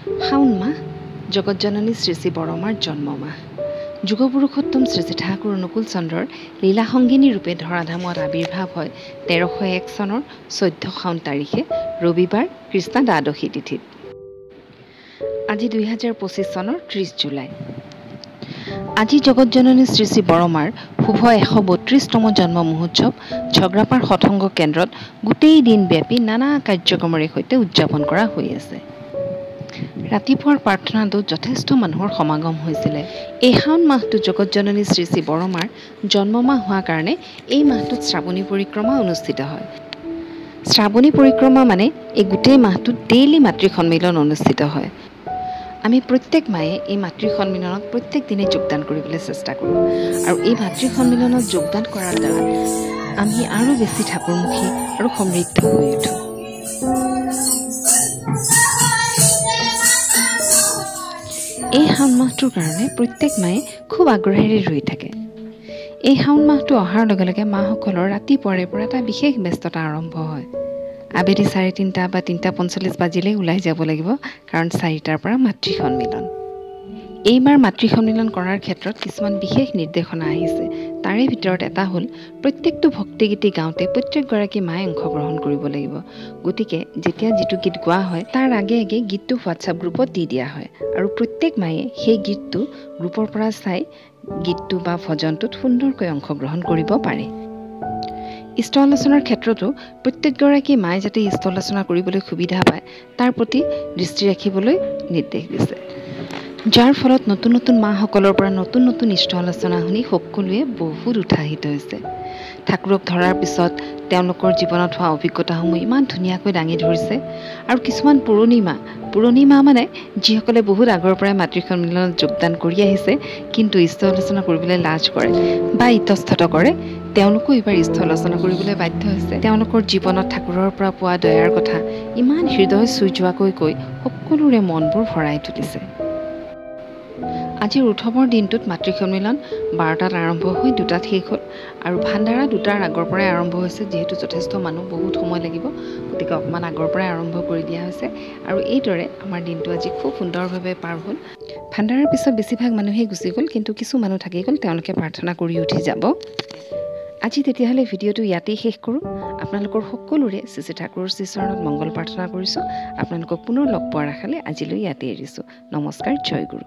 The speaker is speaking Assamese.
শাওণ মাহ জগতজননী শ্ৰী শ্ৰী বৰমাৰ জন্ম মাহ। যুগপুৰুষোত্তম শ্ৰী শ্ৰী ঠাকুৰ অনুকূল চন্দ্ৰৰ লীলা সংগিনী ৰূপে ধৰাধামত আৱিৰ্ভাৱ হয় 1301 চনৰ 14 শাওণ তাৰিখে ৰবিবাৰ কৃষ্ণ দ্বাদশী তিথিত। আজি 2025 চনৰ 30 জুলাই। আজি জগতজননী শ্ৰী শ্ৰী বৰমাৰ শুভ 132তম জন্ম মহোৎসৱ ঝগ্ৰাপাৰ সৎসংগ কেন্দ্ৰত গোটেই দিনব্যাপী নানা কাৰ্যক্ৰমৰে সৈতে উদযাপন কৰা হৈ আছে। ৰাতিপুৱাৰ প্ৰাৰ্থনাটোত যথেষ্ট মানুহৰ সমাগম হৈছিলে। এই শাওণ মাহটো জগতজননী শ্ৰী শ্ৰী বৰমাৰ জন্ম মাহ হোৱাৰ কাৰণে এই মাহটোত শ্ৰাৱণী পৰিক্ৰমা অনুষ্ঠিত হয়। শ্ৰাৱণী পৰিক্ৰমা মানে এই গোটেই মাহটোত ডেইলি মাতৃ সন্মিলন অনুষ্ঠিত হয়। আমি প্ৰত্যেক মায়ে এই মাতৃ সন্মিলনত প্ৰত্যেক দিনে যোগদান কৰিবলৈ চেষ্টা কৰোঁ আৰু এই মাতৃ সন্মিলনত যোগদান কৰাৰ দ্বাৰা আমি আৰু বেছি ঠাকুৰমুখী আৰু সমৃদ্ধ হৈ উঠোঁ। এই শাওণ মাহটোৰ কাৰণে প্ৰত্যেক মায়ে খুব আগ্ৰহেৰে ৰৈ থাকে। এই শাওণ মাহটো অহাৰ লগে লগে মাসকলৰ ৰাতিপুৱাৰে পৰা এটা বিশেষ ব্যস্ততা আৰম্ভ হয়। আবেলি 3:30 বা 3:45 বাজিলেই ওলাই যাব লাগিব, কাৰণ 4টাৰ পৰা মাতৃ সন্মিলন। এইবাৰ মাতৃ সন্মিলন কৰাৰ ক্ষেত্ৰত কিছুমান বিশেষ নিৰ্দেশনা আহিছে। তাৰে ভিতৰত এটা হ'ল প্ৰত্যেকটো ভক্তিগীতি গাওঁতে প্ৰত্যেকগৰাকী মায়ে অংশগ্ৰহণ কৰিব লাগিব। গতিকে যেতিয়া যিটো গীত গোৱা হয় তাৰ আগে আগে গীতটো হোৱাটছআপ গ্ৰুপত দি দিয়া হয় আৰু প্ৰত্যেক মায়ে সেই গীতটো গ্ৰুপৰ পৰা চাই গীতটো বা ভজনটোত সুন্দৰকৈ অংশগ্ৰহণ কৰিব পাৰে। ইষ্ট আলোচনাৰ ক্ষেত্ৰতো প্ৰত্যেকগৰাকী মায়ে যাতে ইষ্ট আলোচনা কৰিবলৈ সুবিধা পায় তাৰ প্ৰতি দৃষ্টি ৰাখিবলৈ নিৰ্দেশ দিছে। যাৰ ফলত নতুন নতুন মাসকলৰ পৰা নতুন নতুন ইষ্ট আলোচনা শুনি সকলোৱে বহুত উৎসাহিত হৈছে। ঠাকুৰক ধৰাৰ পিছত তেওঁলোকৰ জীৱনত হোৱা অভিজ্ঞতাসমূহ ইমান ধুনীয়াকৈ দাঙি ধৰিছে। আৰু কিছুমান পুৰণি মা মানে যিসকলে বহুত আগৰ পৰাই মাতৃ সন্মিলনত যোগদান কৰি আহিছে কিন্তু ইষ্ট আলোচনা কৰিবলৈ লাজ কৰে বা ইতস্তত কৰে, তেওঁলোকো এইবাৰ ইষ্ট আলোচনা কৰিবলৈ বাধ্য হৈছে। তেওঁলোকৰ জীৱনত ঠাকুৰৰ পৰা পোৱা দয়াৰ কথা ইমান হৃদয় চুই যোৱাকৈ কৈ সকলোৰে মনবোৰ ভৰাই তুলিছে। আজিৰ উৎসৱৰ দিনটোত মাতৃ সন্মিলন 12টাত আৰম্ভ হৈ 2টাত শেষ হ'ল আৰু ভাণ্ডাৰা 2টাৰ আগৰ পৰাই আৰম্ভ হৈছে। যিহেতু যথেষ্ট মানুহ, বহুত সময় লাগিব, গতিকে অকণমান আগৰ পৰাই আৰম্ভ কৰি দিয়া হৈছে আৰু এইদৰে আমাৰ দিনটো আজি খুব সুন্দৰভাৱে পাৰ হ'ল। ভাণ্ডাৰাৰ পিছত বেছিভাগ মানুহেই গুচি গ'ল, কিন্তু কিছু মানুহ থাকি গ'ল, তেওঁলোকে প্ৰাৰ্থনা কৰি উঠি যাব। আজি তেতিয়াহ'লে ভিডিঅ'টো ইয়াতেই শেষ কৰোঁ। আপোনালোকৰ সকলোৰে শ্ৰী শ্ৰী ঠাকুৰৰ শ্ৰীচৰণত মংগল প্ৰাৰ্থনা কৰিছোঁ। আপোনালোকক পুনৰ লগ পোৱাৰ আশালৈ আজিলৈ ইয়াতে এৰিছোঁ। নমস্কাৰ, জয় গুৰু।